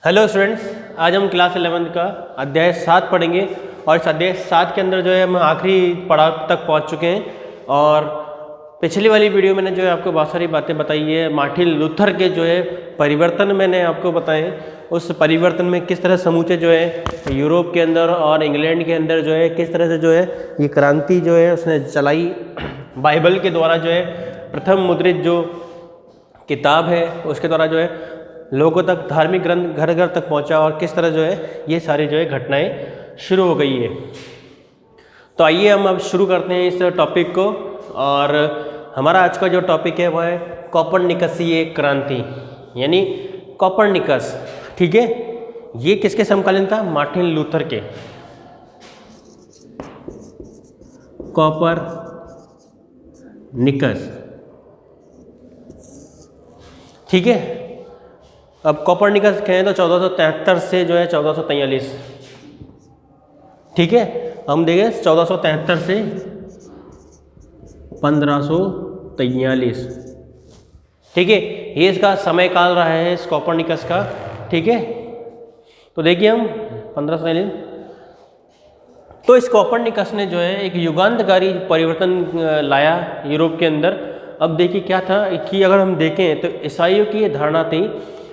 Hello students, आज हम class 11 का अध्याय 7 पढ़ेंगे और इस अध्याय 7 के अंदर जो है हम आखिरी पड़ाव तक पहुंच चुके हैं। और पिछली वाली वीडियो मैंने जो है आपको बहुत सारी बातें बताई है। मार्टिन लूथर के जो है परिवर्तन मैंने आपको बताए, उस परिवर्तन में किस तरह समूचे जो है यूरोप के अंदर और इंग्लैंड के अंदर जो है किस तरह से जो है ये क्रांति जो है उसने चलाई। बाइबल के द्वारा जो है प्रथम मुद्रित जो किताब है उसके द्वारा जो है लोगों तक धार्मिक ग्रंथ घर घर तक पहुंचा और किस तरह जो है ये सारी जो है घटनाएं शुरू हो गई है। तो आइए हम अब शुरू करते हैं इस टॉपिक को। और हमारा आज का जो टॉपिक है वह है कोपरनिकसीय क्रांति, यानी कोपरनिकस। ठीक है, ये किसके समकालीन था? मार्टिन लूथर के। कोपरनिकस, ठीक है। अब कोपरनिकस कहें तो 1473 से जो है 1443, ठीक है। हम देखें 1473 से 1543, ठीक है। ये इसका समय काल रहा है इस कोपरनिकस का, ठीक है। तो देखिए हम 1543, तो इस कोपरनिकस ने जो है एक युगांतकारी परिवर्तन लाया यूरोप के अंदर। अब देखिए क्या था कि अगर हम देखें तो ईसाइयों की ये धारणा थी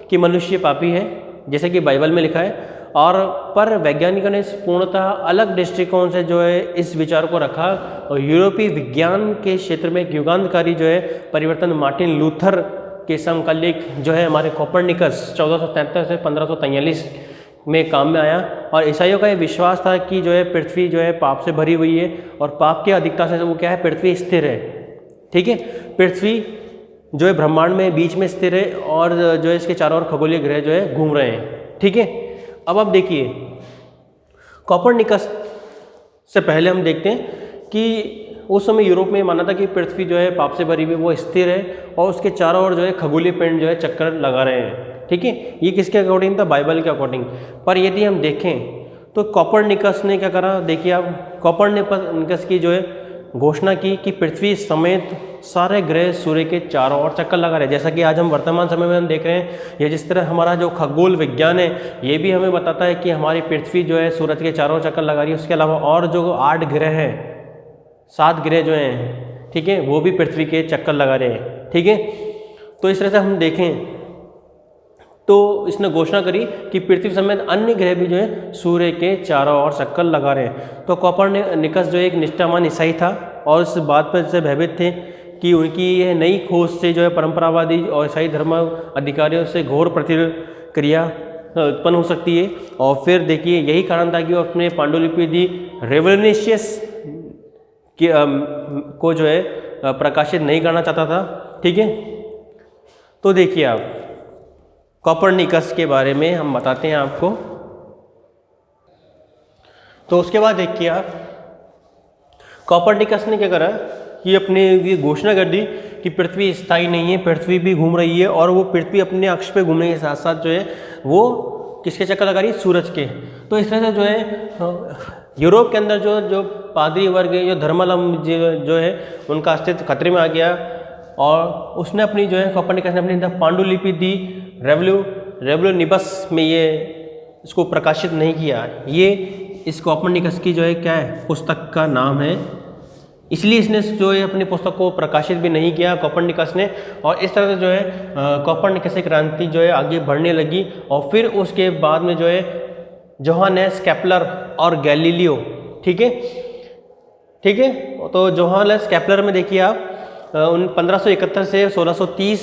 कि मनुष्य पापी है, जैसे कि बाइबल में लिखा है, और पर वैज्ञानिकों ने पूर्णतः अलग दृष्टिकोण से जो है इस विचार को रखा और यूरोपीय विज्ञान के क्षेत्र में एक युगांतकारी जो है परिवर्तन मार्टिन लूथर के समकालिक जो है हमारे कोपरनिकस 1473 से 1543 में काम में आया। और ईसाइयों का ये विश्वास था कि जो है पृथ्वी जो है पाप से भरी हुई है और पाप की अधिकता से वो क्या है, पृथ्वी स्थिर है, ठीक है। पृथ्वी जो है ब्रह्मांड में बीच में स्थिर है और जो है इसके चारों ओर खगोलीय ग्रह जो है घूम रहे हैं, ठीक है। अब आप देखिए कोपरनिकस से पहले हम देखते हैं कि उस समय यूरोप में माना था कि पृथ्वी जो है पाप से भरी हुई, वो स्थिर है और उसके चारों ओर जो है खगोलीय पिंड जो है चक्कर लगा रहे हैं, ठीक है। ये किसके अकॉर्डिंग था? बाइबल के अकॉर्डिंग। पर यदि हम देखें तो कोपरनिकस ने क्या करा, देखिए आप, कोपरनिकस की जो है घोषणा की कि पृथ्वी समेत सारे ग्रह सूर्य के चारों ओर चक्कर लगा रहे हैं। जैसा कि आज हम वर्तमान समय में हम देख रहे हैं, ये जिस तरह हमारा जो खगोल विज्ञान है ये भी हमें बताता है कि हमारी पृथ्वी जो है सूरज के चारों ओर चक्कर लगा रही है। उसके अलावा और जो 8 ग्रह हैं, 7 ग्रह जो हैं, ठीक है, वो भी पृथ्वी के चक्कर लगा रहे हैं, ठीक है। तो इस तरह से हम देखें तो इसने घोषणा करी कि पृथ्वी समेत अन्य ग्रह भी जो है सूर्य के चारों ओर चक्कर लगा रहे हैं। तो कोपरनिकस जो एक निष्ठावान ईसाई था और इस बात पर से भयभीत थे कि उनकी यह नई खोज से जो है परंपरावादी और ईसाई धर्म अधिकारियों से घोर प्रतिक्रिया उत्पन्न हो सकती है। और फिर देखिए यही कारण था कि वो अपने पांडुलिपि दी रेवोल्यूशनियस को जो है प्रकाशित नहीं करना चाहता था, ठीक है। तो देखिए आप कोपरनिकस के बारे में हम बताते हैं आपको। तो उसके बाद देखिए आप, कोपरनिकस ने क्या करा कि अपने ये घोषणा कर दी कि पृथ्वी स्थायी नहीं है, पृथ्वी भी घूम रही है और वो पृथ्वी अपने अक्ष पे घूमने के साथ साथ जो है वो किसके चक्कर लगा रही है? सूरज के। तो इस तरह से जो है यूरोप के अंदर जो पादरी वर्ग है, जो धर्मावलंबी जो है उनका अस्तित्व खतरे में आ गया। और उसने अपनी जो है कोपरनिकस ने अपनी पांडुलिपि दी रेवोल्यूनिबस में ये इसको प्रकाशित नहीं किया। ये इस कोपरनिकस की जो है क्या है, पुस्तक का नाम है, इसलिए इसने जो है अपनी पुस्तक को प्रकाशित भी नहीं किया कोपरनिकस ने। और इस तरह से जो है कोपरनिकस की क्रांति जो है आगे बढ़ने लगी। और फिर उसके बाद में जो है जोहानेस केपलर और गैलीलियो, ठीक है, ठीक है। तो जोहानेस केपलर में देखिए आप 1571 से 1630,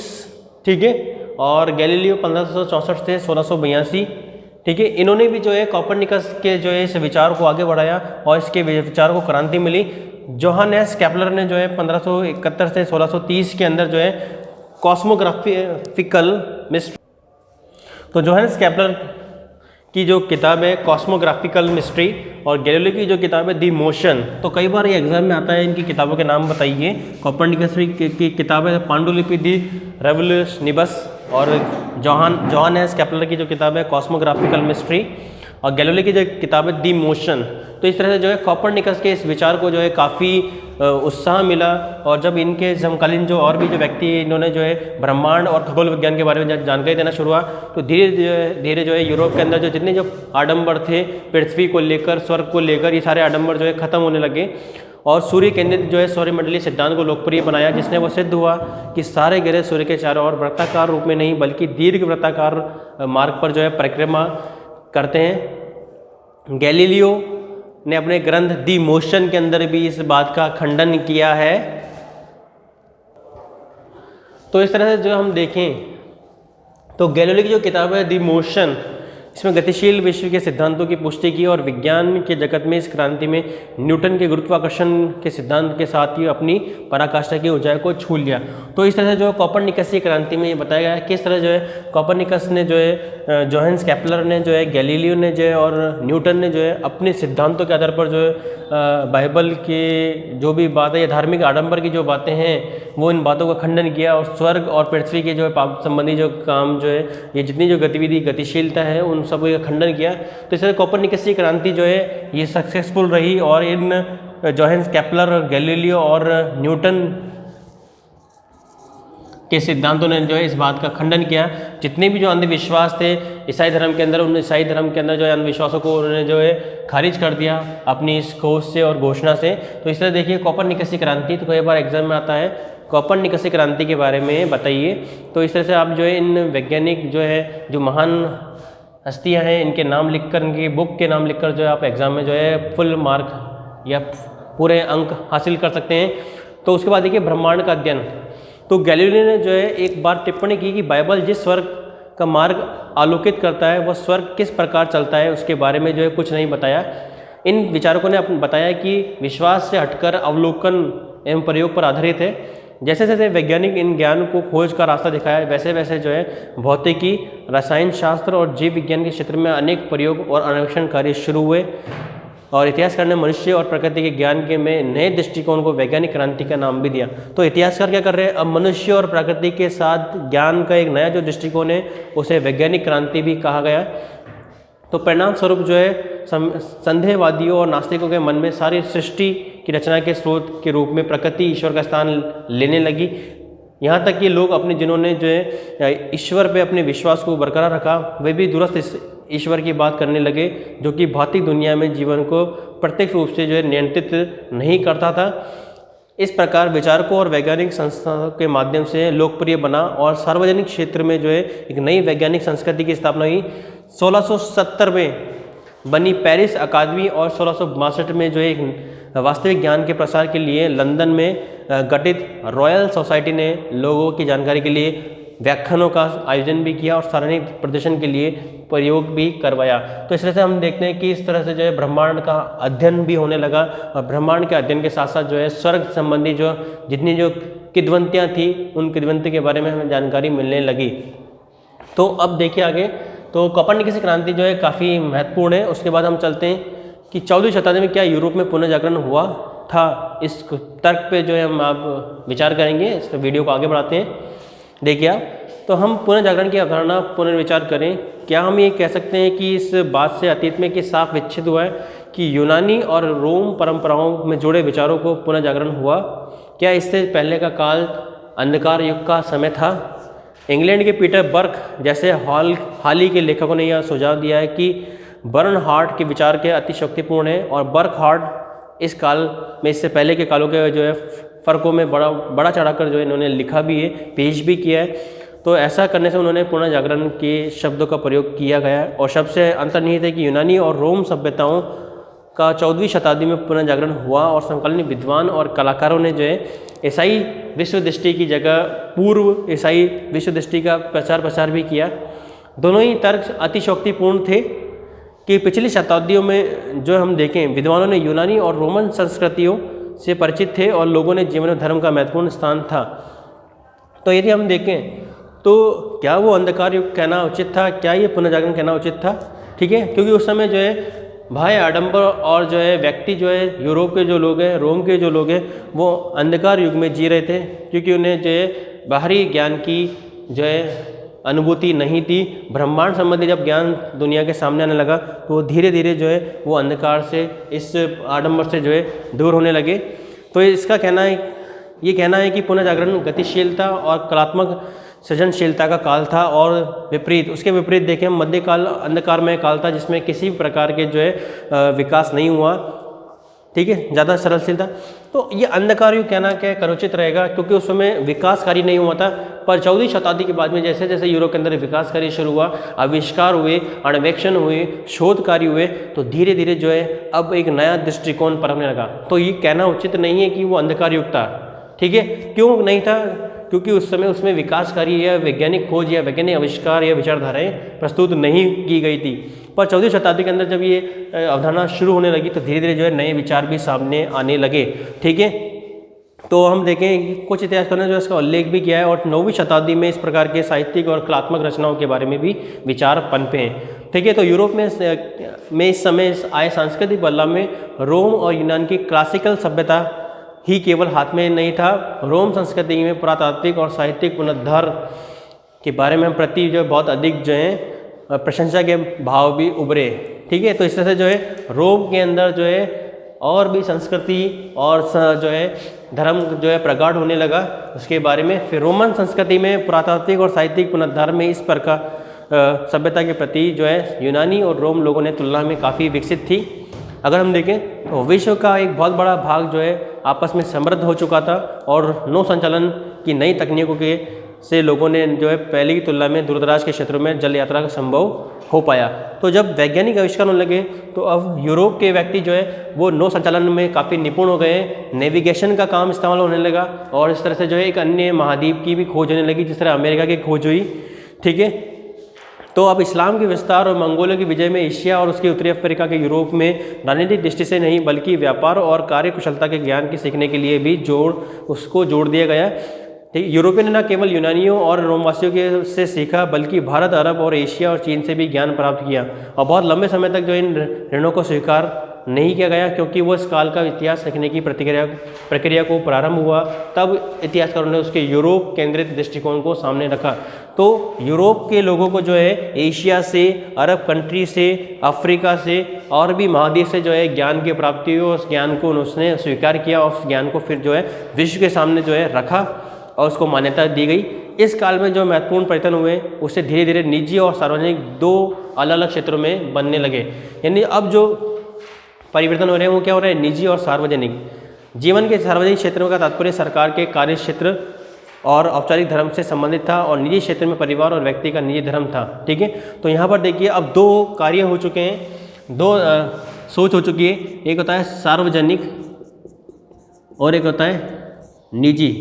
ठीक है, और गैलीलियो 1564 से 1682, ठीक है। इन्होंने भी जो है कोपरनिकस के जो है इस विचार को आगे बढ़ाया और इसके विचार को क्रांति मिली। जोहानेस केपलर ने जो है 1571 से 1630 के अंदर जो है कॉस्मोग्राफिकल मिस्ट्री, तो जोहानेस केपलर की जो किताब है कॉस्मोग्राफिकल मिस्ट्री और गैलीलियो की जो किताब है दी मोशन। तो कई बार ये एग्जाम में आता है, इनकी किताबों के नाम बताइए। कोपरनिकस की किताब है पांडुलिपि दी रेवोल्यूशनिबस और जोहानेस केपलर की जो किताब है कॉस्मोग्राफिकल मिस्ट्री। और गैलीलियो की जो किताब है दी मोशन, तो इस तरह से जो है कोपरनिकस के इस विचार को जो है काफ़ी उत्साह मिला। और जब इनके समकालीन जो और भी जो व्यक्ति इन्होंने जो है ब्रह्मांड और खगोल विज्ञान के बारे में जानकारी देना शुरू हुआ, तो धीरे धीरे जो है यूरोप के अंदर जो जितने जो आडंबर थे पृथ्वी को लेकर, स्वर्ग को लेकर, ये सारे आडंबर जो है ख़त्म होने लगे और सूर्य केंद्रित जो है सौरमंडलीय सिद्धांत को लोकप्रिय बनाया, जिसने वो सिद्ध हुआ कि सारे ग्रह सूर्य के चारों ओर वृत्ताकार रूप में नहीं बल्कि दीर्घ वृत्ताकार मार्ग पर जो है परिक्रमा करते हैं। गैलीलियो ने अपने ग्रंथ दी मोशन के अंदर भी इस बात का खंडन किया है। तो इस तरह से जो हम देखें तो गैलीलियो की जो किताब है दी मोशन, इसमें गतिशील विश्व के सिद्धांतों की पुष्टि की और विज्ञान के जगत में इस क्रांति में न्यूटन के गुरुत्वाकर्षण के सिद्धांत के साथ ही अपनी पराकाष्ठा की ऊंचाई को छू लिया। तो इस तरह से जो है कोपरनिकस की क्रांति में ये बताया गया है किस तरह जो है कोपरनिकस ने जो है, जोहान्स केपलर ने जो है, गैलीलियो ने जो है और न्यूटन ने जो है अपने सिद्धांतों के आधार पर जो है बाइबल के जो भी बातें या धार्मिक आडंबर की जो बातें हैं वो इन बातों का खंडन किया और स्वर्ग और पृथ्वी के जो है पाप संबंधी जो काम जो है, ये जितनी जो गतिविधि गतिशीलता है उन सब का खंडन किया। तो इस तरह कोपरनिकस की क्रांति जो है ये सक्सेसफुल रही और इन जोहान्स केपलर, गैलीलियो और न्यूटन के सिद्धांतों ने जो है इस बात का खंडन किया। जितने भी जो अंधविश्वास थे ईसाई धर्म के अंदर, उन ईसाई धर्म के अंदर जो है अंधविश्वासों को उन्होंने जो है खारिज कर दिया अपनी इस खोज से और घोषणा से। तो इस तरह देखिए कोपरनिकस की क्रांति, तो कई बार एग्जाम में आता है कोपरनिकस की क्रांति के बारे में बताइए। तो इस तरह से आप जो है इन वैज्ञानिक जो है जो महान हस्तियाँ हैं इनके नाम लिखकर, इनकी बुक के नाम लिखकर जो है आप एग्ज़ाम में जो है फुल मार्क या पूरे अंक हासिल कर सकते हैं। तो उसके बाद देखिए ब्रह्मांड का अध्ययन। तो गैलीलियो ने जो है एक बार टिप्पणी की कि बाइबल जिस स्वर्ग का मार्ग आलोकित करता है वह स्वर्ग किस प्रकार चलता है उसके बारे में जो है कुछ नहीं बताया। इन विचारकों ने बताया कि विश्वास से हटकर अवलोकन एवं प्रयोग पर आधारित है। जैसे जैसे वैज्ञानिक इन ज्ञान को खोज का रास्ता दिखाया वैसे वैसे जो है भौतिकी, रसायन शास्त्र और जीव विज्ञान के क्षेत्र में अनेक प्रयोग और अन्वेषण कार्य शुरू हुए और इतिहासकार ने मनुष्य और प्रकृति के ज्ञान के में नए दृष्टिकोण को वैज्ञानिक क्रांति का नाम भी दिया। तो इतिहासकार क्या कर रहे हैं, अब मनुष्य और प्रकृति के साथ ज्ञान का एक नया जो दृष्टिकोण है उसे वैज्ञानिक क्रांति भी कहा गया। तो परिणाम स्वरूप जो है संदेहवादियों और नास्तिकों के मन में सारी सृष्टि की रचना के स्रोत के रूप में प्रकृति ईश्वर का स्थान लेने लगी। यहाँ तक कि लोग अपने जिन्होंने जो है ईश्वर पे अपने विश्वास को बरकरार रखा वे भी दूरस्थ ईश्वर की बात करने लगे जो कि भौतिक दुनिया में जीवन को प्रत्यक्ष रूप से जो है नियंत्रित नहीं करता था। इस प्रकार विचारकों और वैज्ञानिक संस्थाओं के माध्यम से लोकप्रिय बना और सार्वजनिक क्षेत्र में जो है एक नई वैज्ञानिक संस्कृति की स्थापना हुई। 1670 में बनी पेरिस अकादमी और 1662 में जो है एक वास्तविक ज्ञान के प्रसार के लिए लंदन में गठित रॉयल सोसाइटी ने लोगों की जानकारी के लिए व्याख्यानों का आयोजन भी किया और सार्वजनिक प्रदर्शन के लिए प्रयोग भी करवाया। तो इस तरह से हम देखते हैं कि इस तरह से जो है ब्रह्मांड का अध्ययन भी होने लगा और ब्रह्मांड के अध्ययन के साथ साथ जो है स्वर्ग संबंधी जो जितनी जो किद्वंतियाँ थी उन किद्वंती के बारे में हमें जानकारी मिलने लगी। तो अब देखिए आगे, तो कोपरनिकस की क्रांति जो है काफ़ी महत्वपूर्ण है। उसके बाद हम चलते हैं कि 14वीं शताब्दी में क्या यूरोप में पुनर्जागरण हुआ था, इस तर्क पे जो है हम आप विचार करेंगे। इस वीडियो को आगे बढ़ाते हैं। देखिए आप, तो हम पुनर्जागरण की अवधारणा पुनर्विचार करें। क्या हम ये कह सकते हैं कि इस बात से अतीत में कि साफ विच्छेद हुआ है कि यूनानी और रोम परंपराओं में जुड़े विचारों को पुनर्जागरण हुआ? क्या इससे पहले का काल अंधकार युग का समय था? इंग्लैंड के पीटर बर्क जैसे हाल ही के लेखकों ने यह सुझाव दिया है कि बर्नहार्ड के विचार के अतिशक्तिपूर्ण है और बर्कहार्ड इस काल में इससे पहले के कालों के जो है फ़र्कों में बड़ा चढ़ाकर जो है इन्होंने लिखा भी है, पेश भी किया है। तो ऐसा करने से उन्होंने पुनर्जागरण के शब्दों का प्रयोग किया गया है और शब्द से अंतर्निहित है कि यूनानी और रोम सभ्यताओं का 14वीं शताब्दी में पुनर्जागरण हुआ और समकालीन विद्वान और कलाकारों ने जो है ईसाई विश्व दृष्टि की जगह पूर्व ईसाई विश्व दृष्टि का प्रचार भी किया। दोनों ही तर्क अतिशयोक्तिपूर्ण थे कि पिछली शताब्दियों में जो हम देखें विद्वानों ने यूनानी और रोमन संस्कृतियों से परिचित थे और लोगों ने जीवन में धर्म का महत्वपूर्ण स्थान था। तो यदि हम देखें तो क्या वो अंधकार युग कहना उचित था, क्या ये पुनर्जागरण कहना उचित था? ठीक है, क्योंकि उस समय जो है भाई आडंबर और जो है व्यक्ति जो है यूरोप के जो लोग हैं, रोम के जो लोग हैं, वो अंधकार युग में जी रहे थे क्योंकि उन्हें जो है बाहरी ज्ञान की जो है अनुभूति नहीं थी। ब्रह्मांड संबंधी जब ज्ञान दुनिया के सामने आने लगा तो वो धीरे धीरे जो है वो अंधकार से, इस आडंबर से जो है दूर होने लगे। तो इसका कहना है, ये कहना है कि पुनर्जागरण गतिशीलता और कलात्मक सृजनशीलता का काल था, और विपरीत, उसके विपरीत देखें मध्यकाल अंधकारमय काल था जिसमें किसी भी प्रकार के जो है विकास नहीं हुआ, ठीक है, ज़्यादा सरलशील था। तो ये अंधकार युग कहना क्या करोचित रहेगा, क्योंकि उस समय विकास कार्य नहीं हुआ था। पर 14वीं शताब्दी के बाद में जैसे जैसे यूरोप के अंदर विकास कार्य शुरू हुआ, आविष्कार हुए, अन्वेषण हुए, शोध कार्य हुए, तो धीरे धीरे जो है अब एक नया दृष्टिकोण परखने लगा। तो ये कहना उचित नहीं है कि वो अंधकार युग था, ठीक है। क्यों नहीं था? क्योंकि उस समय उसमें विकास कार्य या वैज्ञानिक खोज या वैज्ञानिक आविष्कार या विचारधाराएं प्रस्तुत नहीं की गई थी। पर 14वीं शताब्दी के अंदर जब ये अवधारणा शुरू होने लगी तो धीरे धीरे जो है नए विचार भी सामने आने लगे, ठीक है। तो हम देखें कुछ इतिहासकारों ने जो इसका उल्लेख भी किया है, और 9वीं शताब्दी में इस प्रकार के साहित्यिक और कलात्मक रचनाओं के बारे में भी विचार पनपे हैं, ठीक है। तो यूरोप में इस समय आए सांस्कृतिक बदलाव में रोम और यूनान की क्लासिकल सभ्यता ही केवल हाथ में नहीं था। रोम संस्कृति में पुरातात्विक और साहित्यिक पुनरुद्धार के बारे में प्रति जो बहुत अधिक जो है प्रशंसा के भाव भी उभरे, ठीक है। तो इस तरह से जो है रोम के अंदर जो है और भी संस्कृति और जो है धर्म जो है प्रगाढ़ होने लगा उसके बारे में। फिर रोमन संस्कृति में पुरातात्विक और साहित्यिक पुनरुद्धार में इस प्रकार सभ्यता के प्रति जो है यूनानी और रोम लोगों ने तुलना में काफ़ी विकसित थी। अगर हम देखें तो विश्व का एक बहुत बड़ा भाग जो है आपस में समृद्ध हो चुका था, और नौ संचालन की नई तकनीकों के से लोगों ने जो है पहले की तुलना में दूरदराज के क्षेत्रों में जल यात्रा का संभव हो पाया। तो जब वैज्ञानिक आविष्कार होने लगे तो अब यूरोप के व्यक्ति जो है वो नौ संचालन में काफ़ी निपुण हो गए, नेविगेशन का काम इस्तेमाल होने लगा, और इस तरह से जो है एक अन्य महाद्वीप की भी खोज होने लगी, जिस तरह अमेरिका की खोज हुई, ठीक है। तो अब इस्लाम के विस्तार और मंगोलों की विजय में एशिया और उसके उत्तरी अफ्रीका के यूरोप में राजनीतिक दृष्टि से नहीं बल्कि व्यापार और कार्यकुशलता के ज्ञान की सीखने के लिए भी जोड़ दिया गया। यूरोपियन ने न केवल यूनानियों और रोमवासियों के से सीखा बल्कि भारत, अरब और एशिया और चीन से भी ज्ञान प्राप्त किया, और बहुत लंबे समय तक जो इन ऋणों को स्वीकार नहीं किया गया, क्योंकि वो इस काल का इतिहास लिखने की प्रक्रिया को प्रारंभ हुआ तब इतिहासकारों ने उसके यूरोप केंद्रित दृष्टिकोण को सामने रखा। तो यूरोप के लोगों को जो है एशिया से, अरब कंट्री से, अफ्रीका से और भी महाद्वीप से जो है ज्ञान की प्राप्ति हुई, उस ज्ञान को उसने स्वीकार किया और उस ज्ञान को फिर जो है विश्व के सामने जो है रखा और उसको मान्यता दी गई। इस काल में जो महत्वपूर्ण परिवर्तन हुए उससे धीरे धीरे निजी और सार्वजनिक दो अलग अलग क्षेत्रों में बनने लगे। यानी अब जो परिवर्तन हो रहे हैं वो क्या हो रहे हैं? निजी और सार्वजनिक। जीवन के सार्वजनिक क्षेत्रों का तात्पर्य सरकार के कार्य क्षेत्र और औपचारिक धर्म से संबंधित था, और निजी क्षेत्र में परिवार और व्यक्ति का निजी धर्म था, ठीक है। तो यहाँ पर देखिए अब दो कार्य हो चुके हैं, दो सोच हो चुकी है। एक होता है सार्वजनिक और एक होता है निजी।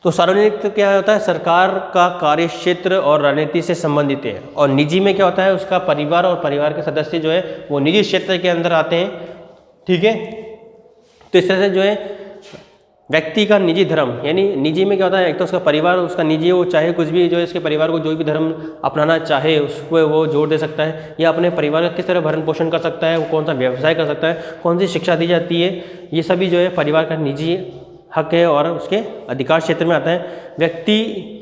तो सार्वजनिक तो क्या होता है? सरकार का कार्य क्षेत्र और राजनीति से संबंधित है, और निजी में क्या होता है? उसका परिवार और परिवार के सदस्य जो है वो निजी क्षेत्र के अंदर आते हैं, ठीक है। तो इस तरह से जो है व्यक्ति का निजी धर्म, यानी निजी में क्या होता है? एक तो उसका परिवार उसका निजी है, वो चाहे कुछ भी जो है इसके परिवार को जो भी धर्म अपनाना चाहे उसको वो जोड़ दे सकता है, या अपने परिवार का किस तरह भरण पोषण कर सकता है, वो कौन सा व्यवसाय कर सकता है, कौन सी शिक्षा दी जाती है, ये सभी जो है परिवार का निजी हक है और उसके अधिकार क्षेत्र में आता है। व्यक्ति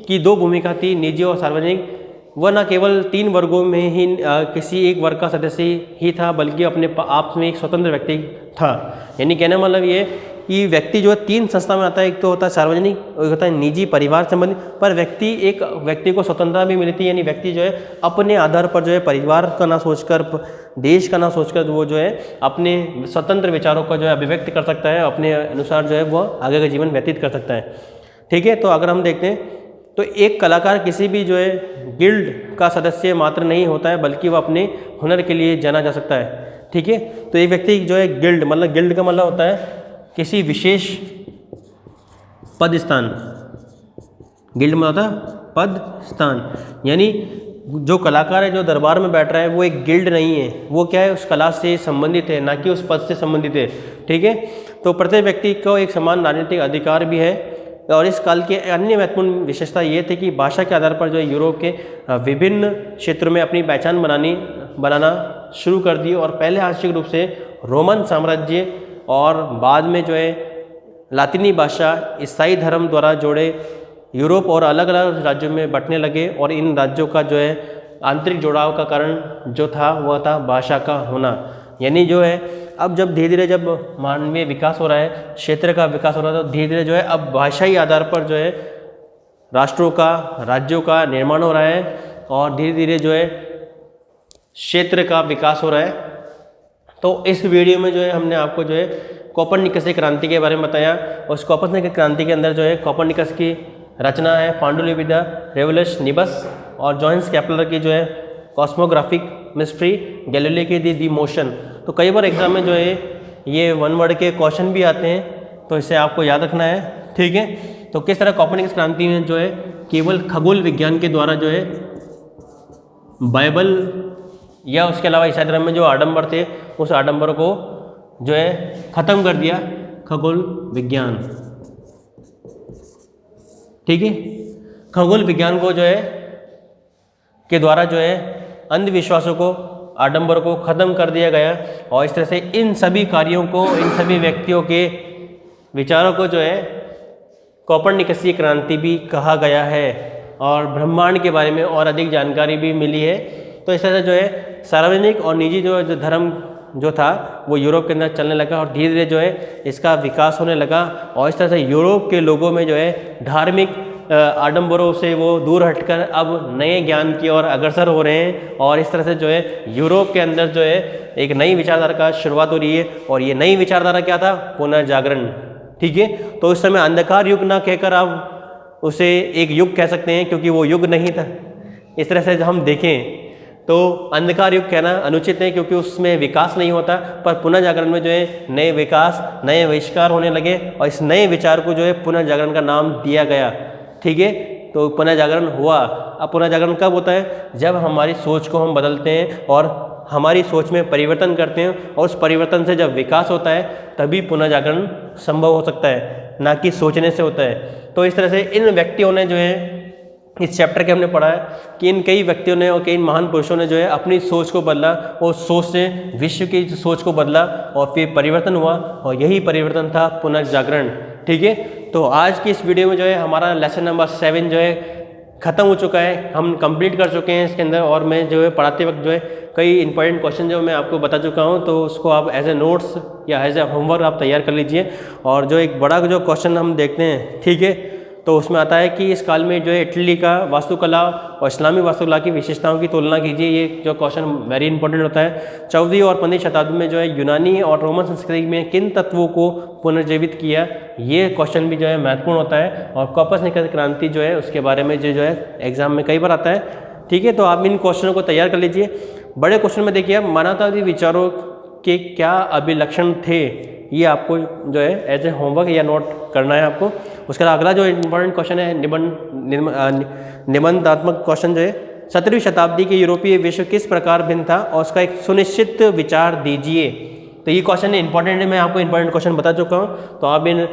की दो भूमिका थी, निजी और सार्वजनिक। वह न केवल तीन वर्गों में ही किसी एक वर्ग का सदस्य ही था, बल्कि अपने आप में एक स्वतंत्र व्यक्ति था। यानी कहने मतलब ये कि व्यक्ति जो है तीन संस्था में आता है, एक तो होता है सार्वजनिक, एक होता है निजी, परिवार संबंधी। पर एक व्यक्ति को स्वतंत्रता भी मिली थी, यानी व्यक्ति जो है अपने आधार पर जो है परिवार का ना सोचकर, देश का ना सोचकर वो जो है अपने स्वतंत्र विचारों का जो है अभिव्यक्त कर सकता है, अपने अनुसार जो है वो आगे का जीवन व्यतीत कर सकता है, ठीक है। तो अगर हम देखते हैं तो एक कलाकार किसी भी जो है गिल्ड का सदस्य मात्र नहीं होता है, बल्कि वह अपने हुनर के लिए जाना जा सकता है, ठीक है। तो एक व्यक्ति जो है गिल्ड का मतलब होता है किसी विशेष पद स्थान। गिल्ड में होता है पद स्थान, यानी जो कलाकार है जो दरबार में बैठ रहा है वो एक गिल्ड नहीं है, वो क्या है? उस कला से संबंधित है, ना कि उस पद से संबंधित है, ठीक है। तो प्रत्येक व्यक्ति को एक समान राजनीतिक अधिकार भी है। और इस काल के अन्य महत्वपूर्ण विशेषता ये थी कि भाषा के आधार पर जो है यूरोप के विभिन्न क्षेत्रों में अपनी पहचान बनाना शुरू कर दी, और पहले आंशिक रूप से रोमन साम्राज्य और बाद में जो है लातिनी भाषा ईसाई धर्म द्वारा जोड़े यूरोप और अलग अलग राज्यों में बंटने लगे और इन राज्यों का जो है आंतरिक जुड़ाव का कारण जो था वह था भाषा का होना। यानी जो है अब जब धीरे धीरे जब मानवीय विकास हो रहा है, क्षेत्र का विकास हो रहा है, तो धीरे धीरे जो है अब भाषाई आधार पर जो है राष्ट्रों का, राज्यों का निर्माण हो रहा है और धीरे धीरे जो है क्षेत्र का विकास हो रहा है। तो इस वीडियो में जो है हमने आपको जो है कोपरनिकसीय क्रांति के बारे में बताया। उस कोपरनिकसीय क्रांति के अंदर जो है कोपरनिकस की रचना है पांडुलिपि द रेवोल्यूश निबस और जोहान्स केपलर की जो है कॉस्मोग्राफिक मिस्ट्री, गैलीलियो की दी मोशन। तो कई बार एग्जाम में जो है ये वन वर्ड के क्वेश्चन भी आते हैं, तो इसे आपको याद रखना है, ठीक है। तो किस तरह कोपरनिकस क्रांति में जो है केवल खगोल विज्ञान के द्वारा जो है बाइबल या उसके अलावा ईसाई धर्म में जो आडंबर थे उस आडंबर को जो है खत्म कर दिया खगोल विज्ञान, ठीक है। खगोल विज्ञान को जो है के द्वारा जो है अंधविश्वासों को, आडंबर को खत्म कर दिया गया और इस तरह से इन सभी कार्यों को, इन सभी व्यक्तियों के विचारों को जो है कोपरनिकसीय क्रांति भी कहा गया है और ब्रह्मांड के बारे में और अधिक जानकारी भी मिली है। तो इस तरह से जो है सार्वजनिक और निजी जो धर्म जो था वो यूरोप के अंदर चलने लगा और धीरे धीरे जो है इसका विकास होने लगा और इस तरह से यूरोप के लोगों में जो है धार्मिक आडंबरों से वो दूर हटकर अब नए ज्ञान की ओर अग्रसर हो रहे हैं और इस तरह से जो है यूरोप के अंदर जो है एक नई विचारधारा का शुरुआत हो रही है। और ये नई विचारधारा क्या था? पुनर्जागरण, ठीक है। तो उस समय अंधकार युग ना कहकर आप उसे एक युग कह सकते हैं क्योंकि वो युग नहीं था। इस तरह से हम देखें तो अंधकार युग कहना अनुचित है क्योंकि उसमें विकास नहीं होता, पर पुनर्जागरण में जो है नए विकास, नए आविष्कार होने लगे और इस नए विचार को जो है पुनर्जागरण का नाम दिया गया, ठीक है। तो पुनर्जागरण हुआ। अब पुनर्जागरण कब होता है? जब हमारी सोच को हम बदलते हैं और हमारी सोच में परिवर्तन करते हैं और उस परिवर्तन से जब विकास होता है तभी पुनर्जागरण संभव हो सकता है, ना कि सोचने से होता है। तो इस तरह से इन व्यक्तियों ने जो है इस चैप्टर के हमने पढ़ा है कि इन कई व्यक्तियों ने और कई महान पुरुषों ने जो है अपनी सोच को बदला और सोच से विश्व की सोच को बदला और फिर परिवर्तन हुआ और यही परिवर्तन था पुनर्जागरण, ठीक है। तो आज की इस वीडियो में जो है हमारा लेसन नंबर 7 जो है ख़त्म हो चुका है, हम कंप्लीट कर चुके हैं इसके अंदर। और मैं जो है पढ़ाते वक्त जो है कई इंपॉर्टेंट क्वेश्चन जो मैं आपको बता चुका हूं, तो उसको आप एज ए नोट्स या एज ए होमवर्क आप तैयार कर लीजिए। और जो एक बड़ा जो क्वेश्चन हम देखते हैं, ठीक है, तो उसमें आता है कि इस काल में जो है इटली का वास्तुकला और इस्लामी वास्तुकला की विशेषताओं की तुलना कीजिए। ये जो क्वेश्चन वेरी इंपॉर्टेंट होता है। 14वीं और 15वीं शताब्दी में जो है यूनानी और रोमन संस्कृति में किन तत्वों को पुनर्जीवित किया, ये क्वेश्चन भी जो है महत्वपूर्ण होता है। और कोपरनिकस क्रांति जो है उसके बारे में जो है एग्जाम में कई बार आता है, ठीक है। तो आप इन क्वेश्चनों को तैयार कर लीजिए। बड़े क्वेश्चन में देखिए आप मानवतावादी विचारों के क्या अभिलक्षण थे, ये आपको जो है एज ए होमवर्क या नोट करना है आपको। उसके बाद अगला जो इम्पोर्टेंट क्वेश्चन है निबंधात्मक क्वेश्चन जो है 17वीं शताब्दी के यूरोपीय विश्व किस प्रकार भिन्न था और उसका एक सुनिश्चित विचार दीजिए। तो ये क्वेश्चन इंपॉर्टेंट है, मैं आपको इंपॉर्टेंट क्वेश्चन बता चुका हूँ, तो आप इन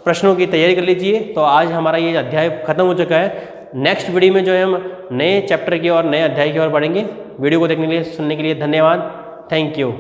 प्रश्नों की तैयारी कर लीजिए। तो आज हमारा ये अध्याय खत्म हो चुका है। नेक्स्ट वीडियो में जो है हम नए चैप्टर की और नए अध्याय की ओर बढ़ेंगे। वीडियो को देखने के लिए, सुनने के लिए धन्यवाद। Thank you.